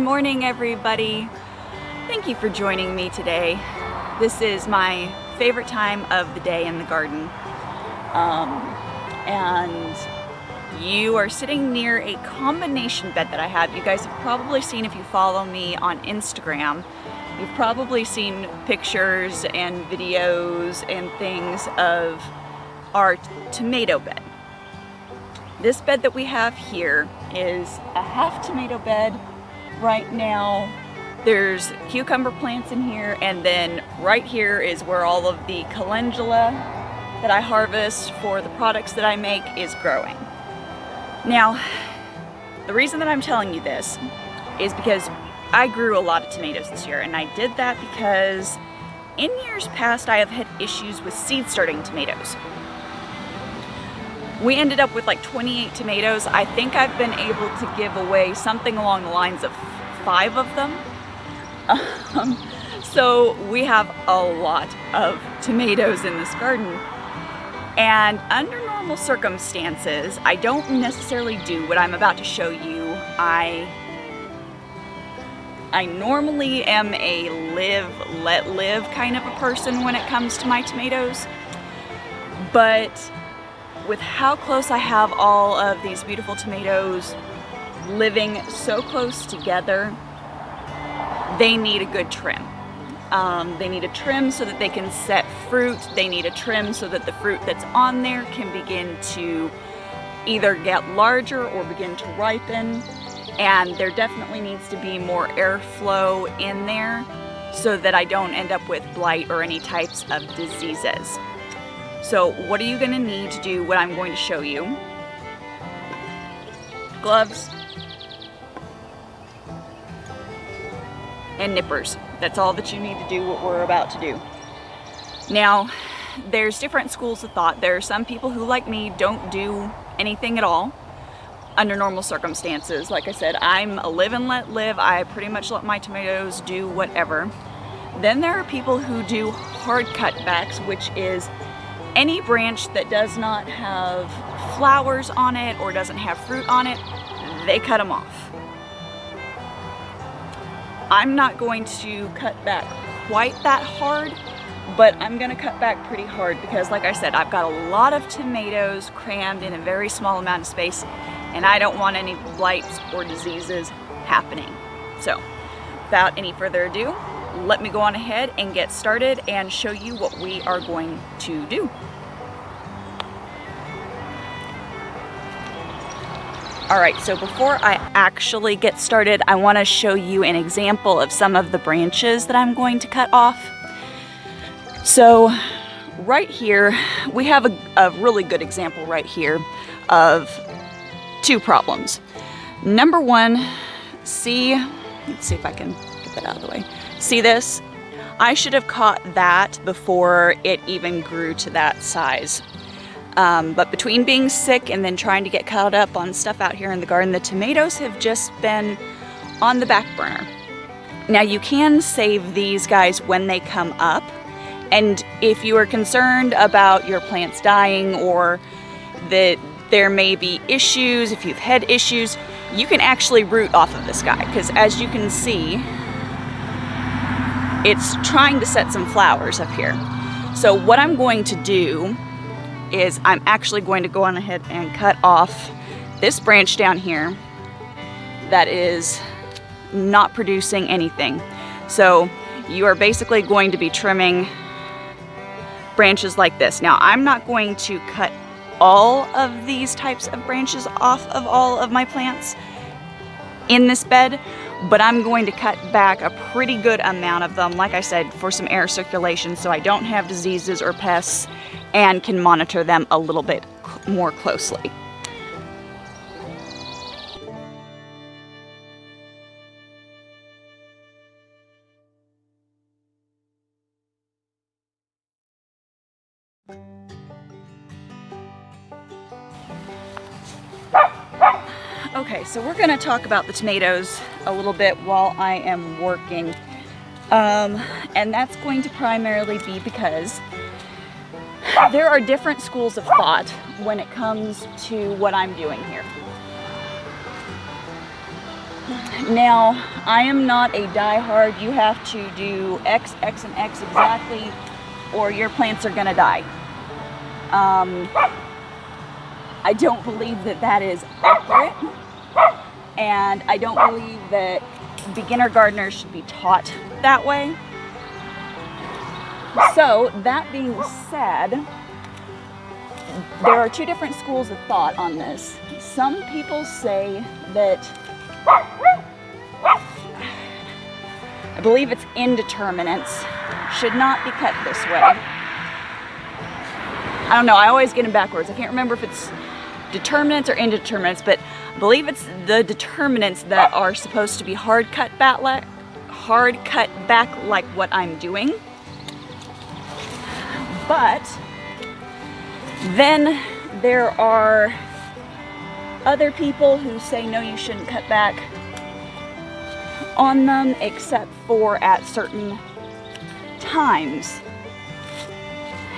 morning, everybody. Thank you for joining me today. This is my favorite time of the day in the garden. And you are sitting near a combination bed that I have. You guys have probably seen, if you follow me on Instagram, you've probably seen pictures and videos and things of our tomato bed. This bed that we have here is a half tomato bed. Right now there's cucumber plants in here, and then right here is where all of the calendula that I harvest for the products that I make is growing. Now, the reason that I'm telling you this is because I grew a lot of tomatoes this year, and I did that because in years past I have had issues with seed starting tomatoes. We ended up with like 28 tomatoes. I think I've been able to give away something along the lines of 5 of them. So we have a lot of tomatoes in this garden. And under normal circumstances, I don't necessarily do what I'm about to show you. I normally am a live, let live kind of a person when it comes to my tomatoes. But with how close I have all of these beautiful tomatoes living so close together, they need a good trim. They need a trim so that they can set fruit. They need a trim so that the fruit that's on there can begin to either get larger or begin to ripen. And there definitely needs to be more airflow in there so that I don't end up with blight or any types of diseases. So what are you going to need to do what I'm going to show you? Gloves and nippers. That's all that you need to do what we're about to do. Now, there's different schools of thought. There are some people who, like me, don't do anything at all under normal circumstances. Like I said, I'm a live and let live. I pretty much let my tomatoes do whatever. Then there are people who do hard cutbacks, which is any branch that does not have flowers on it or doesn't have fruit on it, they cut them off. I'm not going to cut back quite that hard, but I'm going to cut back pretty hard because, like I said, I've got a lot of tomatoes crammed in a very small amount of space, and I don't want any blights or diseases happening. So, without any further ado, let me go on ahead and get started and show you what we are going to do. Alright, so before I actually get started, I want to show you an example of some of the branches that I'm going to cut off. So right here, we have a really good example right here of 2 problems. Number one, let's see if I can get that out of the way. See this? I should have caught that before it even grew to that size. But between being sick and then trying to get caught up on stuff out here in the garden, the tomatoes have just been on the back burner. Now you can save these guys when they come up, and if you are concerned about your plants dying or that there may be issues, if you've had issues, you can actually root off of this guy, because as you can see, it's trying to set some flowers up here. So what I'm going to do is I'm actually going to go on ahead and cut off this branch down here that is not producing anything. So you are basically going to be trimming branches like this. Now, I'm not going to cut all of these types of branches off of all of my plants in this bed, but I'm going to cut back a pretty good amount of them, like I said, for some air circulation so I don't have diseases or pests and can monitor them a little bit more closely. Okay, so we're going to talk about the tomatoes a little bit while I am working. And that's going to primarily be because there are different schools of thought when it comes to what I'm doing here. Now, I am not a diehard, you have to do X, X, and X exactly, or your plants are gonna die. I don't believe that that is accurate, and I don't believe that beginner gardeners should be taught that way. So, that being said, there are two different schools of thought on this. Some people say that, I believe it's indeterminates, should not be cut this way. I don't know, I always get them backwards. I can't remember if it's determinants or indeterminates, but I believe it's the determinants that are supposed to be hard cut back like what I'm doing. But then there are other people who say no, you shouldn't cut back on them except for at certain times.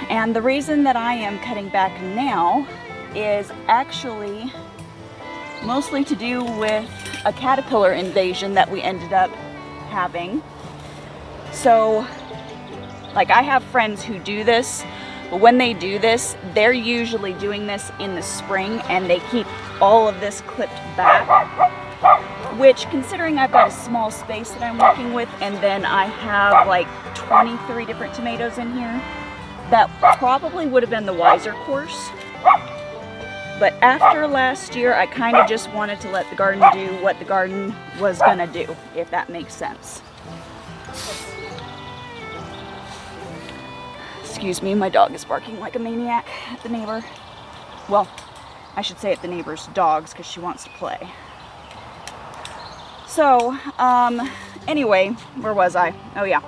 And the reason that I am cutting back now is actually mostly to do with a caterpillar invasion that we ended up having. So, like, I have friends who do this, but when they do this, they're usually doing this in the spring and they keep all of this clipped back, which, considering I've got a small space that I'm working with and then I have like 23 different tomatoes in here, that probably would have been the wiser course. But after last year, I kind of just wanted to let the garden do what the garden was gonna do, if that makes sense. Excuse me, my dog is barking like a maniac at the neighbor. Well, I should say at the neighbor's dogs because she wants to play. So, anyway, where was I? Oh yeah.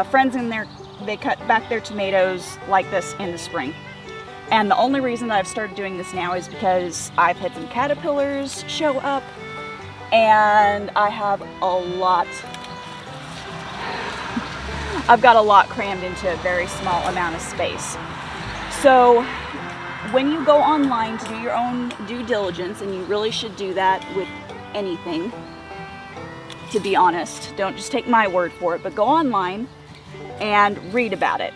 Friends in there, they cut back their tomatoes like this in the spring. And the only reason that I've started doing this now is because I've had some caterpillars show up and I have a lot. I've got a lot crammed into a very small amount of space. So when you go online to do your own due diligence, and you really should do that with anything, to be honest, don't just take my word for it, but go online and read about it.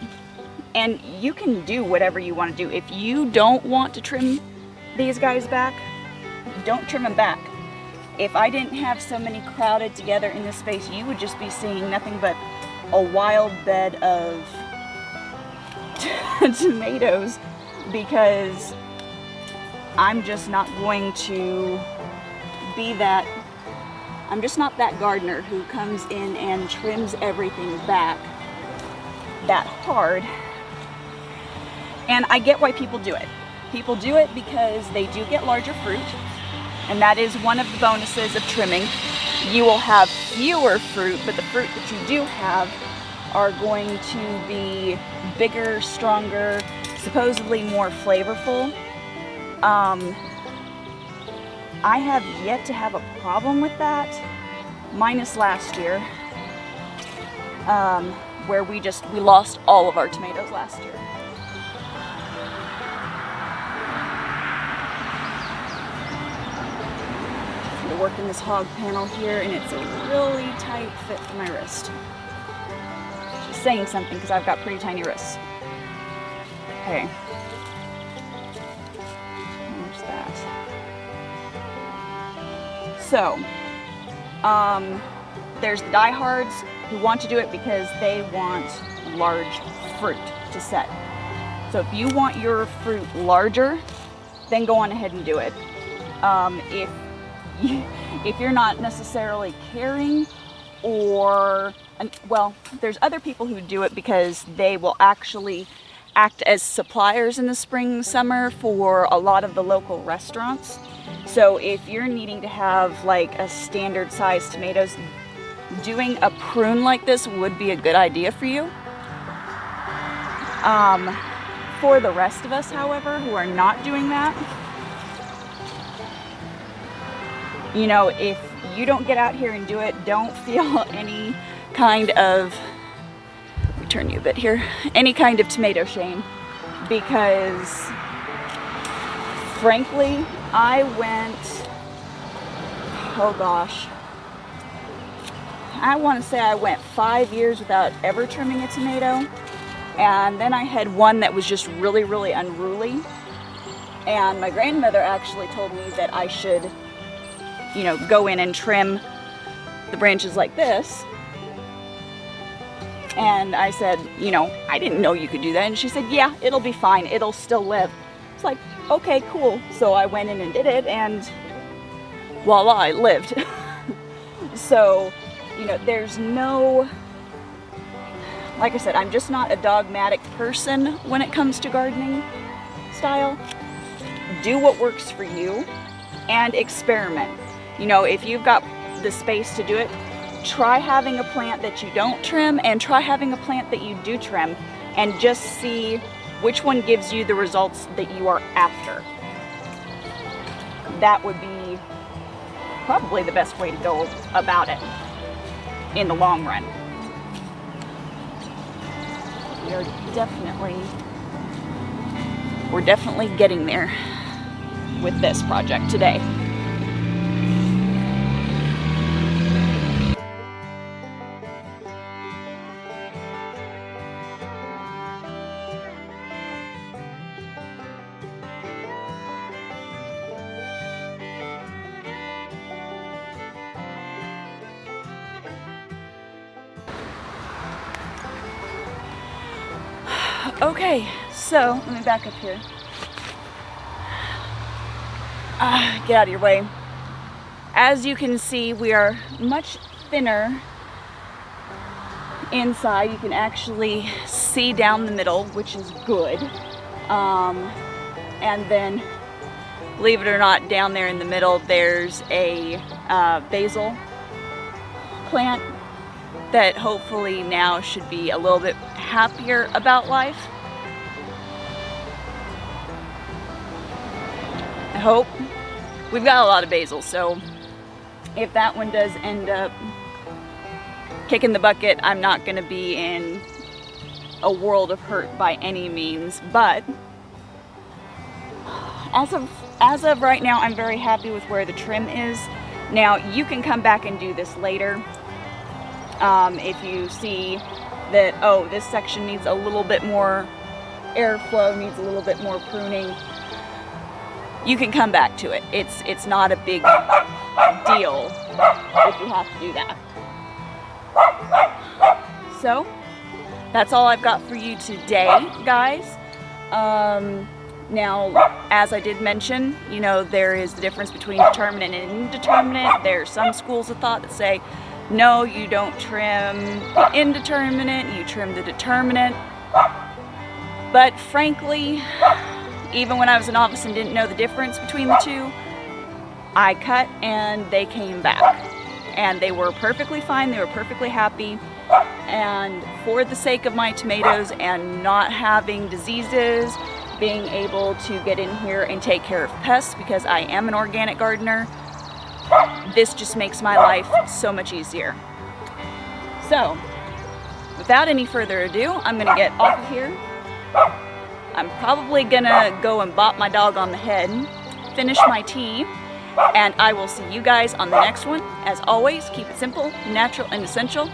And you can do whatever you want to do. If you don't want to trim these guys back, don't trim them back. If I didn't have so many crowded together in this space, you would just be seeing nothing but a wild bed of tomatoes, because I'm just not going to be that, I'm just not that gardener who comes in and trims everything back that hard. And I get why people do it. People do it because they do get larger fruit, and that is one of the bonuses of trimming. You will have fewer fruit, but the fruit that you do have are going to be bigger, stronger, supposedly more flavorful. I have yet to have a problem with that, minus last year, where we lost all of our tomatoes last year. I'm working this hog panel here, and it's a really tight fit for my wrist. She's saying something because I've got pretty tiny wrists. Okay. There's that. So, there's the diehards who want to do it because they want large fruit to set. So if you want your fruit larger, then go on ahead and do it. If you're not necessarily caring, or, well, there's other people who do it because they will actually act as suppliers in the spring, summer for a lot of the local restaurants. So if you're needing to have like a standard size tomatoes, doing a prune like this would be a good idea for you. For the rest of us, however, who are not doing that, you know, if you don't get out here and do it, don't feel any kind of, let me turn you a bit here, any kind of tomato shame, because frankly, I went oh gosh, I want to say I went 5 years without ever trimming a tomato. And then I had one that was just really, really unruly. And my grandmother actually told me that I should, you know, go in and trim the branches like this. And I said, you know, I didn't know you could do that. And she said, yeah, it'll be fine. It'll still live. It's like, okay, cool. So I went in and did it, and voila, it lived. So, you know, there's no, like I said, I'm just not a dogmatic person when it comes to gardening style. Do what works for you and experiment. You know, if you've got the space to do it, try having a plant that you don't trim and try having a plant that you do trim, and just see which one gives you the results that you are after. That would be probably the best way to go about it in the long run. We're definitely getting there with this project today. Okay, so let me back up here. Get out of your way. As you can see, we are much thinner inside. You can actually see down the middle, which is good. And then, believe it or not, down there in the middle, there's a basil plant that hopefully now should be a little bit happier about life. I hope. We've got a lot of basil, so if that one does end up kicking the bucket, I'm not going to be in a world of hurt by any means. But as of right now, I'm very happy with where the trim is. Now, you can come back and do this later. If you see that, oh, this section needs a little bit more airflow, needs a little bit more pruning, you can come back to it. It's not a big deal if you have to do that. So, that's all I've got for you today, guys. Now, as I did mention, you know, there is the difference between determinate and indeterminate. There are some schools of thought that say, no, you don't trim the indeterminate, you trim the determinate. But frankly, even when I was a novice and didn't know the difference between the two, I cut and they came back. And they were perfectly fine, they were perfectly happy. And for the sake of my tomatoes and not having diseases, being able to get in here and take care of pests, because I am an organic gardener, this just makes my life so much easier. So, without any further ado, I'm gonna get off of here. I'm probably gonna go and bop my dog on the head, finish my tea, and I will see you guys on the next one. As always, keep it simple, natural, and essential.